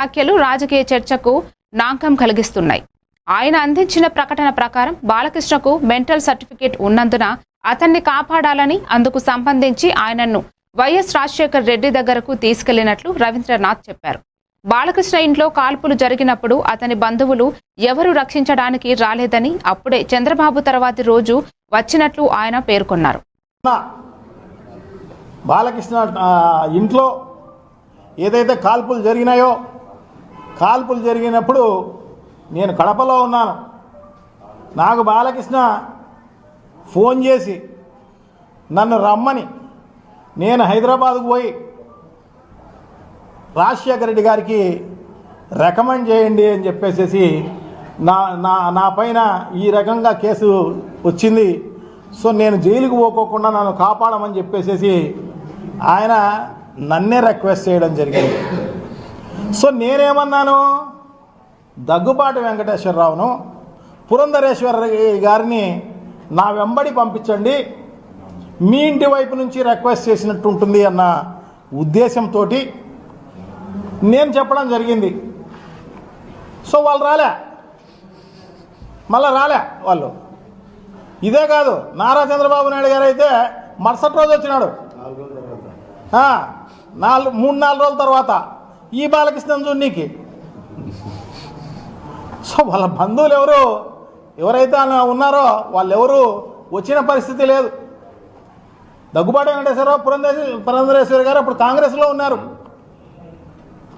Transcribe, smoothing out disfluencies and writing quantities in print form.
వ్యాఖ్యలు రాజకీయ చర్చకు నాంకం కలిగిస్తున్నాయి. ఆయన అందించిన ప్రకటన ప్రకారం బాలకృష్ణకు మెంటల్ సర్టిఫికేట్ ఉన్నందున అతన్ని కాపాడాలని, అందుకు సంబంధించి ఆయనను వైఎస్ రాజశేఖర్ రెడ్డి దగ్గరకు తీసుకెళ్లినట్లు రవీంద్రనాథ్ చెప్పారు. బాలకృష్ణ ఇంట్లో కాల్పులు జరిగినప్పుడు అతని బంధువులు ఎవరు రక్షించడానికి రాలేదని, అప్పుడే చంద్రబాబు తర్వాతి రోజు వచ్చినట్లు ఆయన పేర్కొన్నారు. బాలకృష్ణ ఇంట్లో ఏదైతే కాల్పులు జరిగినాయో, కాల్పులు జరిగినప్పుడు నేను కడపలో ఉన్నాను. నాకు బాలకృష్ణ ఫోన్ చేసి నన్ను రమ్మని, నేను హైదరాబాద్కు పోయి రాజశేఖర రెడ్డి గారికి రికమెండ్ చేయండి అని చెప్పేసి నా పైన ఈ రకంగా కేసు వచ్చింది. సో నేను జైలుకు పోకోకుండా నన్ను కాపాడమని చెప్పేసి ఆయన నన్నే రిక్వెస్ట్ చేయడం జరిగింది. సో నేనేమన్నాను, దగ్గుబాటి వెంకటేశ్వరరావును, పురంధరేశ్వర గారిని నా వెంబడి పంపించండి, మీ ఇంటి వైపు నుంచి రిక్వెస్ట్ చేసినట్టు ఉంటుంది అన్న ఉద్దేశంతో నేను చెప్పడం జరిగింది. సో వాళ్ళు మళ్ళీ రాలే వాళ్ళు. ఇదే కాదు, నారా చంద్రబాబు నాయుడు గారు అయితే మరుసటి రోజు వచ్చినాడు, 3-4 రోజుల తర్వాత ఈ బాలకృష్ణన్ చూడనీకి. సో వాళ్ళ బంధువులు ఎవరైతే ఉన్నారో వాళ్ళెవరూ వచ్చిన పరిస్థితి లేదు. దగ్గుబాటి వెంకటేశ్వరరావు, పురంధరేశ్వరి గారు అప్పుడు కాంగ్రెస్లో ఉన్నారు.